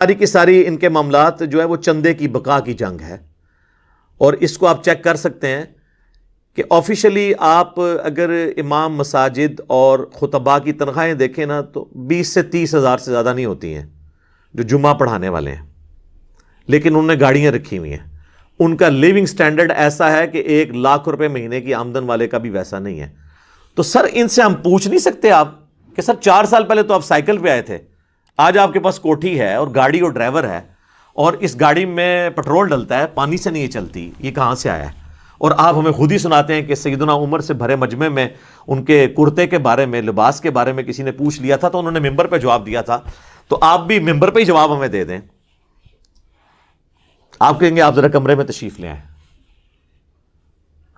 ساری کی ساری ان کے معاملات جو ہے وہ چندے کی بقا کی جنگ ہے. اور اس کو آپ چیک کر سکتے ہیں کہ آفیشلی آپ اگر امام مساجد اور خطباء کی تنخواہیں دیکھیں نا تو 20 سے 30 ہزار سے زیادہ نہیں ہوتی ہیں جو جمعہ پڑھانے والے ہیں. لیکن انہوں نے گاڑیاں رکھی ہوئی ہیں. ان کا لیونگ سٹینڈرڈ ایسا ہے کہ 1 لاکھ روپے مہینے کی آمدن والے کا بھی ویسا نہیں ہے. تو سر ان سے ہم پوچھ نہیں سکتے آپ کہ سر 4 سال پہلے تو آپ سائیکل پہ آئے تھے, آج آپ کے پاس کوٹھی ہے اور گاڑی اور ڈرائیور ہے, اور اس گاڑی میں پٹرول ڈلتا ہے, پانی سے نہیں چلتی, یہ کہاں سے آیا ہے؟ اور آپ ہمیں خود ہی سناتے ہیں کہ سیدنا عمر سے بھرے مجمع میں ان کے کرتے کے بارے میں, لباس کے بارے میں کسی نے پوچھ لیا تھا تو انہوں نے ممبر پہ جواب دیا تھا. تو آپ بھی ممبر پہ ہی جواب ہمیں دے دیں. آپ کہیں گے آپ ذرا کمرے میں تشریف لے آئیں,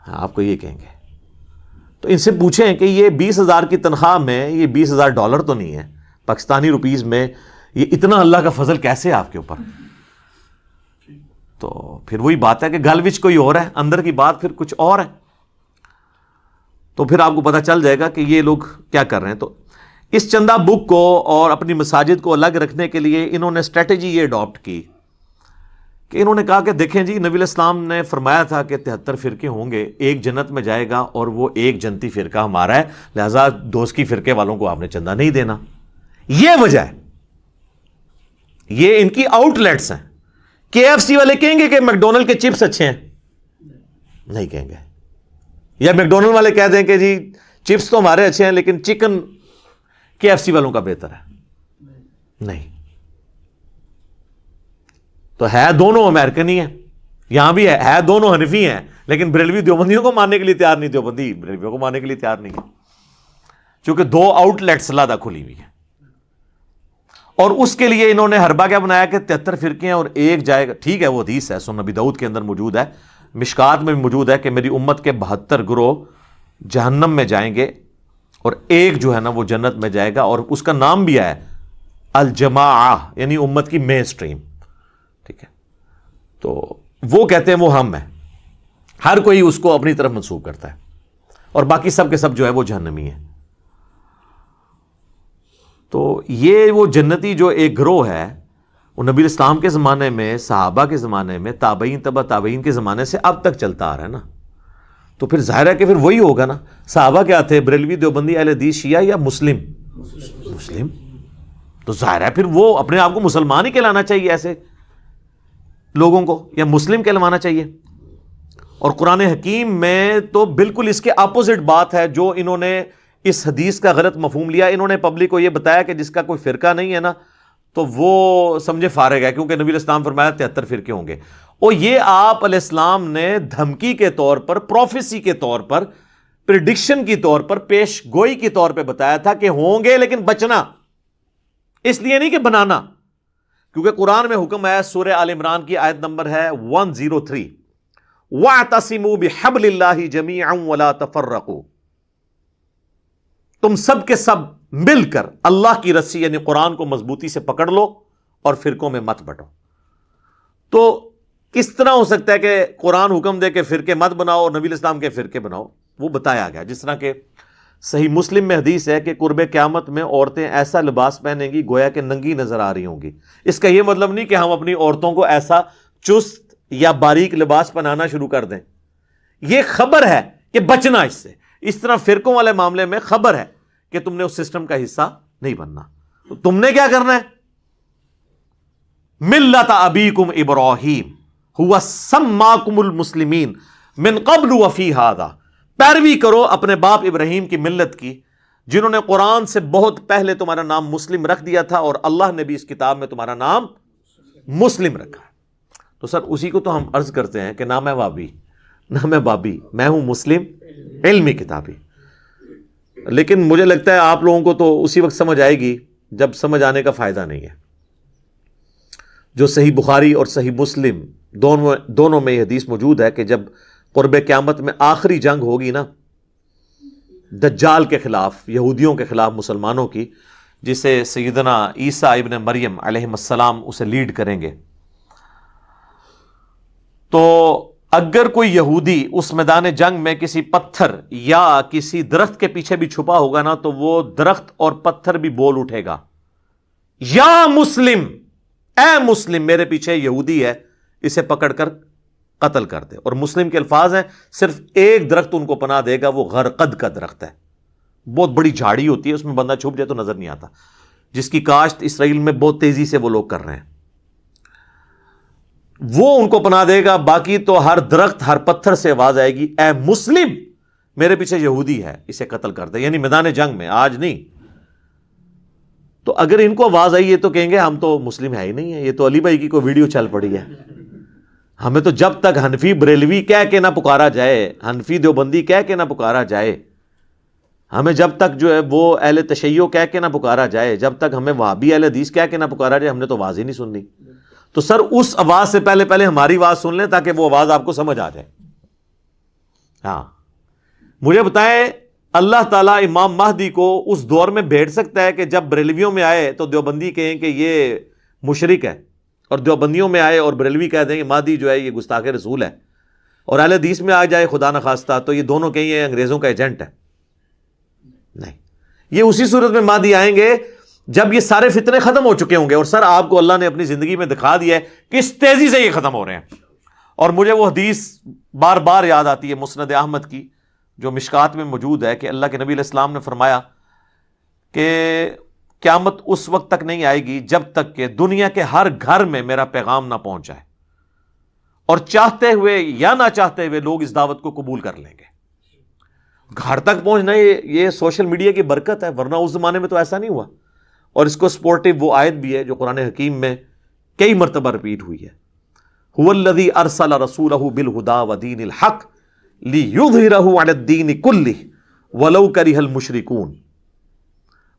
ہاں آپ کو یہ کہیں گے. تو ان سے پوچھیں کہ یہ 20,000 کی تنخواہ میں یہ $20,000 تو نہیں ہے پاکستانی روپیز میں, یہ اتنا اللہ کا فضل کیسے ہے آپ کے اوپر؟ تو پھر وہی بات ہے کہ گل وچ کوئی اور ہے, اندر کی بات پھر کچھ اور ہے. تو پھر آپ کو پتہ چل جائے گا کہ یہ لوگ کیا کر رہے ہیں. تو اس چندہ بک کو اور اپنی مساجد کو الگ رکھنے کے لیے انہوں نے اسٹریٹجی یہ اڈاپٹ کی کہ انہوں نے کہا کہ دیکھیں جی, نبی علیہ السلام نے فرمایا تھا کہ 73 فرقے ہوں گے, ایک جنت میں جائے گا اور وہ ایک جنتی فرقہ ہمارا ہے, لہذا دوست کی فرقے والوں کو آپ نے چندہ نہیں دینا. یہ وجہ ہے. یہ ان کی آؤٹ لیٹس ہیں. KFC والے کہیں گے کہ میکڈونلڈ کے چپس اچھے ہیں؟ نہیں کہیں گے. یا میکڈونلڈ والے کہہ دیں کہ جی چپس تو ہمارے اچھے ہیں لیکن چکن KFC والوں کا بہتر ہے؟ نہیں. تو ہے دونوں امریکن ہی ہیں, یہاں بھی ہے دونوں حنفی ہیں, لیکن بریلوی دیوبندیوں کو ماننے کے لیے تیار نہیں, دیوبندی بریلویوں کو ماننے کے لیے تیار نہیں ہے, چونکہ 2 آؤٹ لیٹس علیحدہ کھلی ہوئی ہیں. اور اس کے لیے انہوں نے حربہ کیا بنایا کہ 73 فرقے ہیں اور ایک جائے گا. ٹھیک ہے, وہ حدیث ہے, سنن نبی داؤد کے اندر موجود ہے, مشکات میں بھی موجود ہے کہ میری امت کے 72 گروہ جہنم میں جائیں گے اور ایک جو ہے نا وہ جنت میں جائے گا, اور اس کا نام بھی ہے الجماعہ, یعنی امت کی مین سٹریم. ٹھیک ہے, تو وہ کہتے ہیں وہ ہم ہیں. ہر کوئی اس کو اپنی طرف منسوب کرتا ہے, اور باقی سب کے سب جو ہے وہ جہنمی ہیں. تو یہ وہ جنتی جو ایک گروہ ہے وہ نبی اسلام کے زمانے میں, صحابہ کے زمانے میں, تابعین تبع تابعین کے زمانے سے اب تک چلتا آ رہا ہے نا. تو پھر ظاہر ہے کہ پھر وہی ہوگا نا. صحابہ کیا تھے؟ بریلوی, دیوبندی, اہل حدیث, شیعہ یا مسلم؟ مسلم. تو ظاہر ہے پھر وہ اپنے آپ کو مسلمان ہی کہلانا چاہیے ایسے لوگوں کو, یا مسلم کہلوانا چاہیے. اور قرآن حکیم میں تو بالکل اس کے اپوزٹ بات ہے جو انہوں نے اس حدیث کا غلط مفہوم لیا. انہوں نے پبلک کو یہ بتایا کہ جس کا کوئی فرقہ نہیں ہے نا تو وہ سمجھے فارغ ہے, کیونککہ نبی علیہ السلام فرمایا 73 فرقے ہوں گے. اور یہ آپ علیہ السلام نے دھمکی کے طور پر, پروفیسی کے طور پر, پریڈکشن کی طور پر, پیش گوئی کی طور پہ بتایا تھا کہ ہوں گے, لیکن بچنا, اس لیے نہیں کہ بنانا. کیونکہ قرآن میں حکم ہے, سورہ آل عمران کی آیت نمبر ہے 103, وَاعْتَصِمُوا بِحَبْلِ اللَّهِ جَمِيعًا وَلَا تَفَرَّقُوا, تم سب کے سب مل کر اللہ کی رسی یعنی قرآن کو مضبوطی سے پکڑ لو اور فرقوں میں مت بٹو. تو کس طرح ہو سکتا ہے کہ قرآن حکم دے کہ فرقے مت بناؤ اور نبی علیہ السلام کے فرقے بناؤ؟ وہ بتایا گیا. جس طرح کہ صحیح مسلم میں حدیث ہے کہ قرب قیامت میں عورتیں ایسا لباس پہنیں گی گویا کہ ننگی نظر آ رہی ہوں گی. اس کا یہ مطلب نہیں کہ ہم اپنی عورتوں کو ایسا چست یا باریک لباس پہنانا شروع کر دیں. یہ خبر ہے کہ بچنا اس سے. اس طرح فرقوں والے معاملے میں خبر ہے کہ تم نے اس سسٹم کا حصہ نہیں بننا. تو تم نے کیا کرنا ہے؟ ملت ابیکم ابراہیم ہوا سماکم المسلمین من قبل وفی ھذا, پیروی کرو اپنے باپ ابراہیم کی ملت کی جنہوں نے قرآن سے بہت پہلے تمہارا نام مسلم رکھ دیا تھا, اور اللہ نے بھی اس کتاب میں تمہارا نام مسلم رکھا. تو سر اسی کو تو ہم عرض کرتے ہیں کہ نہ میں وابی نہ میں بابی, میں ہوں مسلم علمی کتابی. لیکن مجھے لگتا ہے آپ لوگوں کو تو اسی وقت سمجھ آئے گی جب سمجھ آنے کا فائدہ نہیں ہے. جو صحیح بخاری اور صحیح مسلم دونوں میں یہ حدیث موجود ہے کہ جب قرب قیامت میں آخری جنگ ہوگی نا دجال کے خلاف, یہودیوں کے خلاف مسلمانوں کی, جسے سیدنا عیسیٰ ابن مریم علیہ السلام اسے لیڈ کریں گے, تو اگر کوئی یہودی اس میدان جنگ میں کسی پتھر یا کسی درخت کے پیچھے بھی چھپا ہوگا نا تو وہ درخت اور پتھر بھی بول اٹھے گا, یا مسلم اے مسلم میرے پیچھے یہودی ہے، اسے پکڑ کر قتل کر دے. اور مسلم کے الفاظ ہیں صرف ایک درخت ان کو پناہ دے گا، وہ غرقد کا درخت ہے، بہت بڑی جھاڑی ہوتی ہے، اس میں بندہ چھپ جائے تو نظر نہیں آتا، جس کی کاشت اسرائیل میں بہت تیزی سے وہ لوگ کر رہے ہیں، وہ ان کو پناہ دے گا. باقی تو ہر درخت ہر پتھر سے آواز آئے گی اے مسلم میرے پیچھے یہودی ہے، اسے قتل کر دے. یعنی میدان جنگ میں، آج نہیں. تو اگر ان کو آواز آئی ہے تو کہیں گے ہم تو مسلم ہے ہی نہیں ہے، یہ تو علی بھائی کی کوئی ویڈیو چل پڑی ہے. ہمیں تو جب تک حنفی بریلوی کہہ کے نہ پکارا جائے، حنفی دیوبندی کہہ کے نہ پکارا جائے، ہمیں جب تک جو ہے وہ اہل تشیع کہہ کے نہ پکارا جائے، جب تک ہمیں وہابی اہل حدیث کہہ کے نہ پکارا جائے، ہم نے تو آواز ہی نہیں سننی. تو سر اس آواز سے پہلے ہماری آواز سن لیں تاکہ وہ آواز آپ کو سمجھ آ جائے. ہاں مجھے بتائیں اللہ تعالیٰ امام مہدی کو اس دور میں بھیج سکتا ہے کہ جب بریلویوں میں آئے تو دیوبندی کہیں کہ یہ مشرک ہے، اور دیوبندیوں میں آئے اور بریلوی کہہ دیں کہ مہدی جو ہے یہ گستاخ رسول ہے، اور اہل حدیث میں آ جائے خدا نخواستہ تو یہ دونوں کہیں یہ انگریزوں کا ایجنٹ ہے؟ نہیں. یہ اسی صورت میں مہدی آئیں گے جب یہ سارے فتنے ختم ہو چکے ہوں گے. اور سر آپ کو اللہ نے اپنی زندگی میں دکھا دیا ہے کس تیزی سے یہ ختم ہو رہے ہیں. اور مجھے وہ حدیث بار بار یاد آتی ہے مسند احمد کی، جو مشکات میں موجود ہے، کہ اللہ کے نبی علیہ السلام نے فرمایا کہ قیامت اس وقت تک نہیں آئے گی جب تک کہ دنیا کے ہر گھر میں میرا پیغام نہ پہنچ جائے، اور چاہتے ہوئے یا نہ چاہتے ہوئے لوگ اس دعوت کو قبول کر لیں گے. گھر تک پہنچنا یہ سوشل میڈیا کی برکت ہے، ورنہ اس زمانے میں تو ایسا نہیں ہوا. اور اس کو سپورٹیو وہ آیت بھی ہے جو قرآن حکیم میں کئی مرتبہ ریپیٹ ہوئی ہے، هو الذی ارسل رسولہ بالہدی ودین الحق لیظہرہ علی الدین کلہ ولو کرہ المشرکون.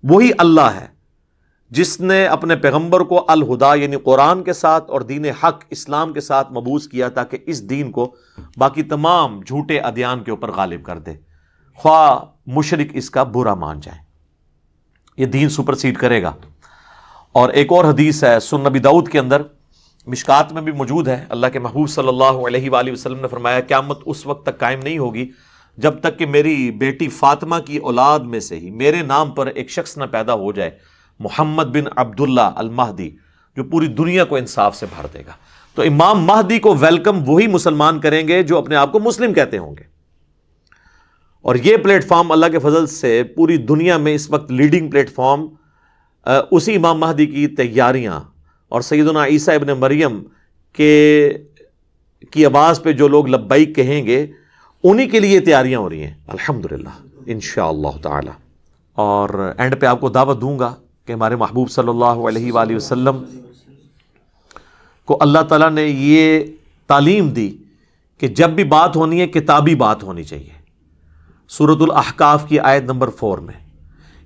وہی اللہ ہے جس نے اپنے پیغمبر کو الہدا یعنی قرآن کے ساتھ اور دین حق اسلام کے ساتھ مبعوث کیا تاکہ اس دین کو باقی تمام جھوٹے ادیان کے اوپر غالب کر دے، خواہ مشرک اس کا برا مان جائیں. یہ دین سپرسیڈ کرے گا. اور ایک اور حدیث ہے سنن نبی داؤد کے اندر، مشکات میں بھی موجود ہے، اللہ کے محبوب صلی اللہ علیہ وآلہ وسلم نے فرمایا قیامت اس وقت تک قائم نہیں ہوگی جب تک کہ میری بیٹی فاطمہ کی اولاد میں سے ہی میرے نام پر ایک شخص نہ پیدا ہو جائے، محمد بن عبداللہ المہدی، جو پوری دنیا کو انصاف سے بھر دے گا. تو امام مہدی کو ویلکم وہی مسلمان کریں گے جو اپنے آپ کو مسلم کہتے ہوں گے. اور یہ پلیٹ فارم اللہ کے فضل سے پوری دنیا میں اس وقت لیڈنگ پلیٹ فارم اسی امام مہدی کی تیاریاں اور سیدنا عیسیٰ ابن مریم کی آواز پہ جو لوگ لبیک کہیں گے انہی کے لیے تیاریاں ہو رہی ہیں الحمدللہ انشاءاللہ تعالی. اور اینڈ پہ آپ کو دعوت دوں گا کہ ہمارے محبوب صلی اللہ علیہ وآلہ وسلم کو اللہ تعالیٰ نے یہ تعلیم دی کہ جب بھی بات ہونی ہے کتابی بات ہونی چاہیے. سورۃ الاحقاف کی آیت نمبر 4 میں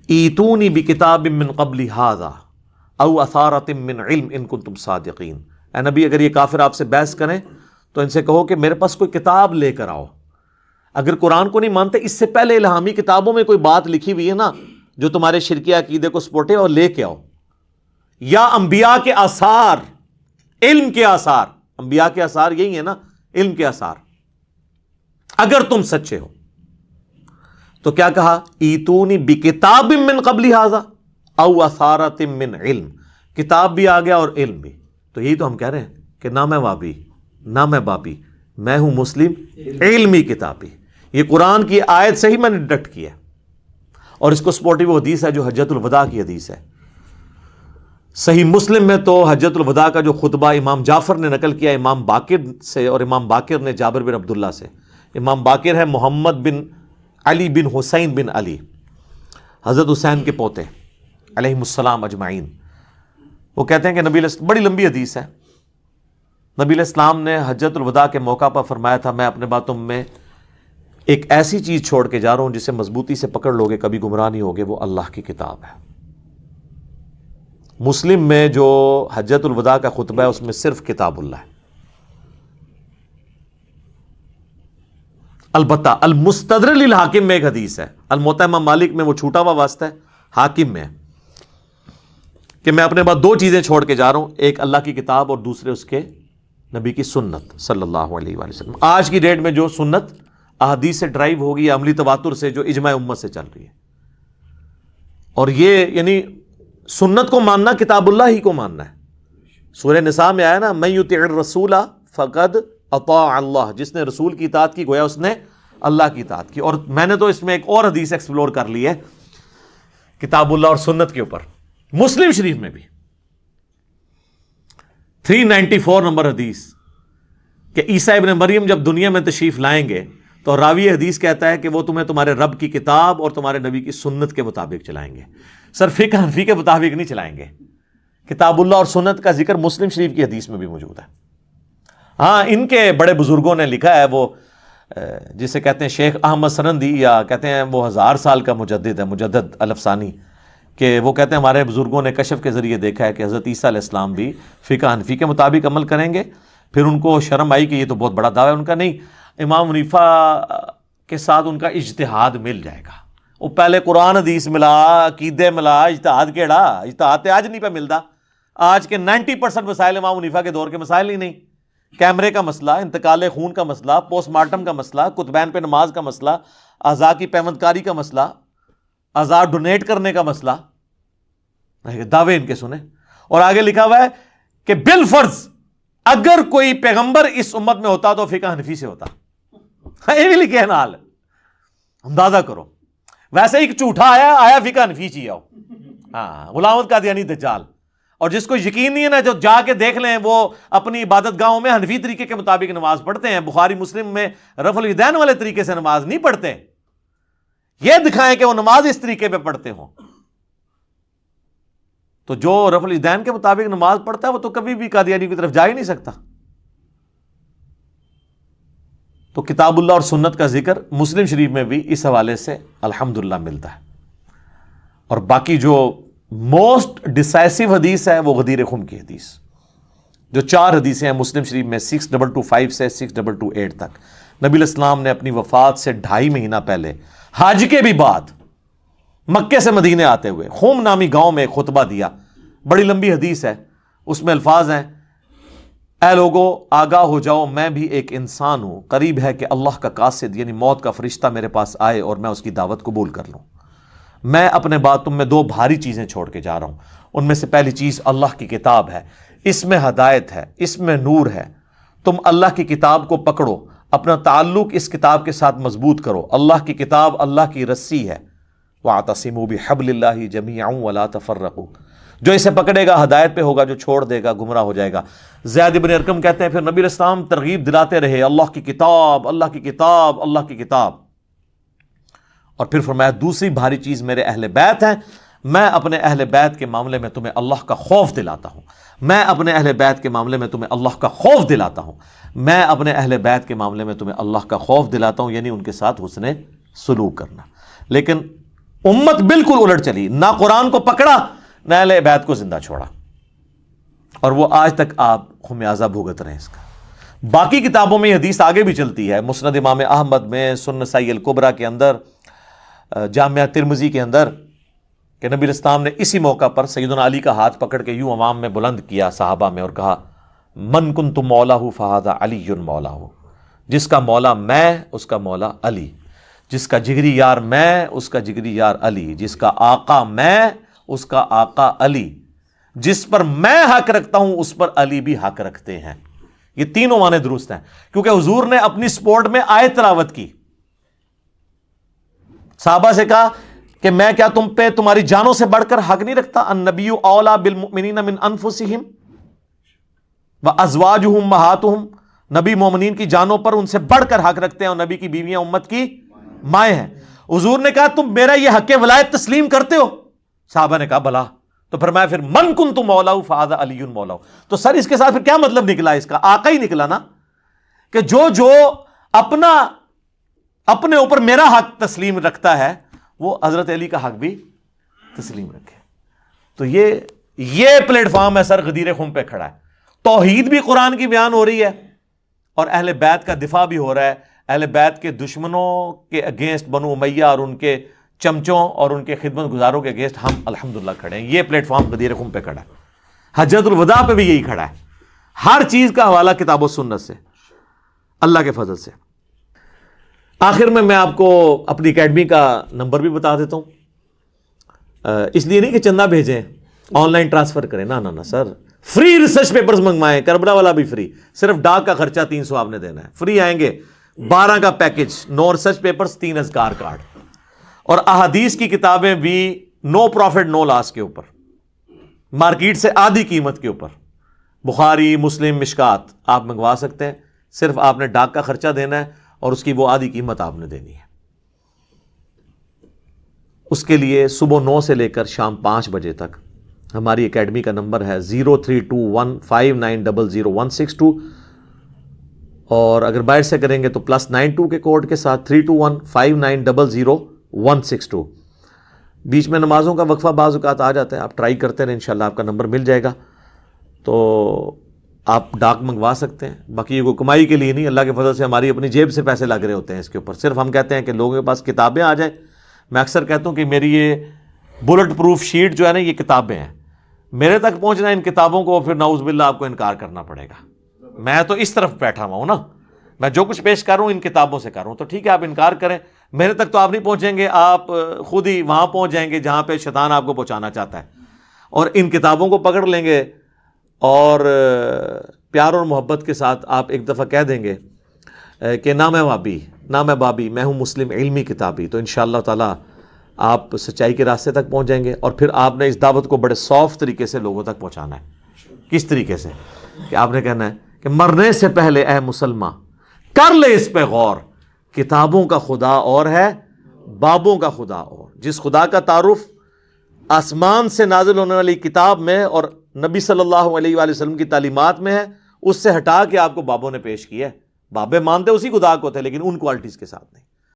ایتونی بکتاب من قبل ھذا او اثارۃ من علم ان کنتم صادقین. اے نبی اگر یہ کافر آپ سے بحث کریں تو ان سے کہو کہ میرے پاس کوئی کتاب لے کر آؤ. اگر قرآن کو نہیں مانتے اس سے پہلے الہامی کتابوں میں کوئی بات لکھی ہوئی ہے نا جو تمہارے شرکیہ عقیدے کو سپورٹے، اور لے کے آؤ. یا انبیاء کے آثار، علم کے آثار، انبیاء کے آثار یہی ہے نا، علم کے آثار، اگر تم سچے ہو. تو کیا کہا؟ ایتونی بکتاب من قبل ھذا او اثارۃ من علم. کتاب بھی آ گیا اور علم بھی. تو یہی تو ہم کہہ رہے ہیں کہ نہ میں وابی نہ میں بابی، میں ہوں مسلم علمی کتابی. یہ قرآن کی آیت سے ہی میں نے ڈیڈکٹ کیا. اور اس کو سپورٹیو حدیث ہے جو حجۃ الوداع کی حدیث ہے. صحیح مسلم میں تو حجۃ الوداع کا جو خطبہ امام جعفر نے نقل کیا امام باقر سے، اور امام باقر نے جابر بن عبداللہ سے. امام باقر ہے محمد بن علی بن حسین بن علی، حضرت حسین کے پوتے علیہم السلام اجمعین. وہ کہتے ہیں کہ نبی علیہ، بڑی لمبی حدیث ہے، نبی علیہ السلام نے حجۃ الوداع کے موقع پر فرمایا تھا میں اپنے باتوں میں ایک ایسی چیز چھوڑ کے جا رہا ہوں جسے مضبوطی سے پکڑ لوگے کبھی گمراہ نہیں ہوگے، وہ اللہ کی کتاب ہے. مسلم میں جو حجۃ الوداع کا خطبہ ہے اس میں صرف کتاب اللہ ہے. البتہ المستدرک للحاکم میں ایک حدیث ہے، الموطا امام مالک میں وہ چھوٹا ہوا واسطہ ہے، حاکم میں کہ میں اپنے بعد 2 چیزیں چھوڑ کے جا رہا ہوں، ایک اللہ کی کتاب اور دوسرے اس کے نبی کی سنت صلی اللہ علیہ وآلہ وسلم. آج کی ڈیٹ میں جو سنت احادیث سے ڈرائیو ہوگی، عملی تواتر سے، جو اجماع امت سے چل رہی ہے. اور یہ یعنی سنت کو ماننا کتاب اللہ ہی کو ماننا ہے. سورہ نساء میں آیا نا من یطع الرسول فقد اطاع اللہ، جس نے رسول کی اطاعت کی گویا اس نے اللہ کی اطاعت کی. اور میں نے تو اس میں ایک اور حدیث ایکسپلور کر لی ہے کتاب اللہ اور سنت کے اوپر، مسلم شریف میں بھی 394 نمبر حدیث کہ عیسیٰ ابن مریم جب دنیا میں تشریف لائیں گے تو راوی حدیث کہتا ہے کہ وہ تمہیں تمہارے رب کی کتاب اور تمہارے نبی کی سنت کے مطابق چلائیں گے. سر فقہ حنفی کے مطابق نہیں چلائیں گے. کتاب اللہ اور سنت کا ذکر مسلم شریف کی حدیث میں بھی موجود ہے. ہاں ان کے بڑے بزرگوں نے لکھا ہے، وہ جسے کہتے ہیں شیخ احمد سرندی، یا کہتے ہیں وہ 1000 سال کا مجدد ہے، مجدد الفسانی، کہ وہ کہتے ہیں ہمارے بزرگوں نے کشف کے ذریعے دیکھا ہے کہ حضرت عیسیٰ علیہ السلام بھی فقہ حنفی کے مطابق عمل کریں گے. پھر ان کو شرم آئی کہ یہ تو بہت بڑا دعویٰ ہے ان کا. نہیں، امام حنیفہ کے ساتھ ان کا اجتہاد مل جائے گا. وہ پہلے قرآن حدیث ملا، عقیدے ملا، اجتہاد کیڑا؟ اجتہاد تے آج نہیں پہ ملتا. آج کے 90% مسائل امام حنیفہ کے دور کے مسائل ہی نہیں. کیمرے کا مسئلہ، انتقال خون کا مسئلہ، پوسٹ مارٹم کا مسئلہ، کتبین پہ نماز کا مسئلہ، اعضاء کی پیوند کاری کا مسئلہ، اعضاء ڈونیٹ کرنے کا مسئلہ، دعوے ان کے سنیں. اور آگے لکھا ہوا ہے کہ بالفرض اگر کوئی پیغمبر اس امت میں ہوتا تو فقہ حنفی سے ہوتا. یہ بھی لکھے ہیں نال، اندازہ کرو. ویسے ایک جھوٹا آیا فقہ حنفی چی آؤ. ہاں، غلام احمد قادیانی دجال. اور جس کو یقین نہیں ہے نا، جو جا کے دیکھ لیں، وہ اپنی عبادت گاہوں میں حنفی طریقے کے مطابق نماز پڑھتے ہیں. بخاری مسلم میں رفع الیدین والے طریقے سے نماز نہیں پڑھتے. یہ دکھائیں کہ وہ نماز اس طریقے پہ پڑھتے ہوں. تو جو رفع الیدین کے مطابق نماز پڑھتا ہے وہ تو کبھی بھی قادیانی کی طرف جا ہی نہیں سکتا. تو کتاب اللہ اور سنت کا ذکر مسلم شریف میں بھی اس حوالے سے الحمدللہ ملتا ہے. اور باقی جو موسٹ ڈسائسو حدیث ہے وہ غدیر خم کی حدیث، جو 4 حدیثیں ہیں مسلم شریف میں 6225 سے 6228 تک. نبی علیہ السلام نے اپنی وفات سے 2.5 مہینہ پہلے حج کے بھی بعد مکے سے مدینے آتے ہوئے خم نامی گاؤں میں ایک خطبہ دیا. بڑی لمبی حدیث ہے، اس میں الفاظ ہیں: اے لوگو آگاہ ہو جاؤ، میں بھی ایک انسان ہوں. قریب ہے کہ اللہ کا قاصد یعنی موت کا فرشتہ میرے پاس آئے اور میں اس کی دعوت قبول کر لوں. میں اپنے بعد تم میں 2 بھاری چیزیں چھوڑ کے جا رہا ہوں. ان میں سے پہلی چیز اللہ کی کتاب ہے، اس میں ہدایت ہے، اس میں نور ہے. تم اللہ کی کتاب کو پکڑو، اپنا تعلق اس کتاب کے ساتھ مضبوط کرو. اللہ کی کتاب اللہ کی رسی ہے. وَاعْتَصِمُوا بِحَبْلِ اللَّهِ جَمِيعًا وَلَا تَفَرَّقُوا. جو اسے پکڑے گا ہدایت پہ ہوگا، جو چھوڑ دے گا گمراہ ہو جائے گا. زید بن ارقم کہتے ہیں پھر نبی علیہ السلام ترغیب دلاتے رہے، اللہ کی کتاب، اللہ کی کتاب، اللہ کی کتاب. اور پھر فرمایا دوسری بھاری چیز میرے اہل بیت ہیں. میں اپنے اہل بیت کے معاملے میں تمہیں اللہ کا خوف دلاتا ہوں. میں اپنے اہل بیت کے معاملے میں تمہیں اللہ کا خوف دلاتا ہوں. میں اپنے اہل بیت کے معاملے میں تمہیں اللہ کا خوف دلاتا ہوں، یعنی ان کے ساتھ حسن سلوک کرنا. لیکن امت بالکل الٹ چلی، نہ قرآن کو پکڑا نہ اہل بیت کو زندہ چھوڑا. اور وہ آج تک آپ خمیازہ بھگت رہے ہیں اس کا. باقی کتابوں میں یہ حدیث آگے بھی چلتی ہے، مسند امام احمد میں، سنن نسائی الکبریٰ کے اندر، جامعہ ترمذی کے اندر، کہ نبی علیہ السلام نے اسی موقع پر سیدنا علی کا ہاتھ پکڑ کے یوں عوام میں بلند کیا صحابہ میں اور کہا: من کنت مولاہ فہذا علی مولاہ. جس کا مولا میں، اس کا مولا علی. جس کا جگری یار میں، اس کا جگری یار علی. جس کا آقا میں، اس کا آقا علی. جس پر میں حق رکھتا ہوں اس پر علی بھی حق رکھتے ہیں. یہ تینوں معنی درست ہیں، کیونکہ حضور نے اپنی سپورٹ میں آیت تلاوت کی. صحابہ سے کہا کہ میں کیا تم پہ تمہاری جانوں سے بڑھ کر حق نہیں رکھتا؟ النبی اولا بالمؤمنین من انفسہم وازواجہم امہاتہم. نبی مومنین کی جانوں پر ان سے بڑھ کر حق رکھتے ہیں، اور نبی کی بیویاں امت کی مائیں ہیں. حضور نے کہا تم میرا یہ حق ولایت تسلیم کرتے ہو؟ صحابہ نے کہا بلا. تو فرمایا پھر من کنت مولاہ فہذا علی مولاہ. تو سر اس کے ساتھ پھر کیا مطلب نکلا؟ اس کا آقا ہی نکلا نا، کہ جو اپنے اوپر میرا حق تسلیم رکھتا ہے وہ حضرت علی کا حق بھی تسلیم رکھے. تو یہ پلیٹ فارم ہے سر، غدیر خم پہ کھڑا ہے. توحید بھی قرآن کی بیان ہو رہی ہے اور اہل بیت کا دفاع بھی ہو رہا ہے. اہل بیت کے دشمنوں کے اگینسٹ بنو امیہ اور ان کے چمچوں اور ان کے خدمت گزاروں کے اگینسٹ ہم الحمدللہ کھڑے ہیں. یہ پلیٹ فارم غدیر خم پہ کھڑا ہے. حجۃ الوداع پہ بھی یہی کھڑا ہے. ہر چیز کا حوالہ کتاب و سنت سے، اللہ کے فضل سے. آخر میں آپ کو اپنی اکیڈمی کا نمبر بھی بتا دیتا ہوں. اس لیے نہیں کہ چندہ بھیجیں، آن لائن ٹرانسفر کریں، نہ سر. فری ریسرچ پیپرز منگوائیں، کربلا والا بھی فری، صرف ڈاک کا خرچہ 300 آپ نے دینا ہے، فری آئیں گے 12 کا پیکج، 9 ریسرچ پیپرز، 3 اذکار کارڈ، اور احادیث کی کتابیں بھی نو پروفٹ نو لاس کے اوپر، مارکیٹ سے آدھی قیمت کے اوپر، بخاری، مسلم، مشکات آپ منگوا سکتے ہیں، صرف آپ نے ڈاک کا خرچہ دینا ہے اور اس کی وہ آدھی قیمت آپ نے دینی ہے۔ اس کے لیے صبح 9 سے لے کر شام 5 بجے تک ہماری اکیڈمی کا نمبر ہے 032159000162، اور اگر باہر سے کریں گے تو +92 کے کوڈ کے ساتھ 32159000162۔ بیچ میں نمازوں کا وقفہ بعض اوقات آ جاتا ہے، آپ ٹرائی کرتے رہیں، انشاءاللہ آپ کا نمبر مل جائے گا، تو آپ ڈاک منگوا سکتے ہیں۔ باقی یہ کوئی کمائی کے لیے نہیں، اللہ کے فضل سے ہماری اپنی جیب سے پیسے لگ رہے ہوتے ہیں اس کے اوپر، صرف ہم کہتے ہیں کہ لوگوں کے پاس کتابیں آ جائیں۔ میں اکثر کہتا ہوں کہ میری یہ بلٹ پروف شیٹ جو ہے نا، یہ کتابیں ہیں، میرے تک پہنچنا ان کتابوں کو پھر نعوذ باللہ آپ کو انکار کرنا پڑے گا۔ میں تو اس طرف بیٹھا ہوا ہوں نا، میں جو کچھ پیش کر رہا ہوں ان کتابوں سے کر رہا ہوں، تو ٹھیک ہے آپ انکار کریں، میرے تک تو آپ نہیں پہنچیں گے، آپ خود ہی وہاں پہنچ جائیں گے جہاں پہ شیطان آپ کو پہنچانا چاہتا ہے، اور ان کتابوں کو پکڑ لیں گے اور پیار اور محبت کے ساتھ آپ ایک دفعہ کہہ دیں گے کہ نہ میں وابی نہ میں بابی، میں ہوں مسلم علمی کتابی، تو انشاءاللہ تعالی آپ سچائی کے راستے تک پہنچ جائیں گے۔ اور پھر آپ نے اس دعوت کو بڑے سافٹ طریقے سے لوگوں تک پہنچانا ہے۔ کس طریقے سے؟ کہ آپ نے کہنا ہے کہ مرنے سے پہلے اے مسلمان کر لے اس پہ غور، کتابوں کا خدا اور ہے، بابوں کا خدا اور۔ جس خدا کا تعارف آسمان سے نازل ہونے والی کتاب میں اور نبی صلی اللہ علیہ وآلہ وسلم کی تعلیمات میں ہے، اس سے ہٹا کے آپ کو بابوں نے پیش کیا ہے۔ بابے مانتے اسی خدا کو تھے لیکن ان کوالٹیز کے ساتھ نہیں۔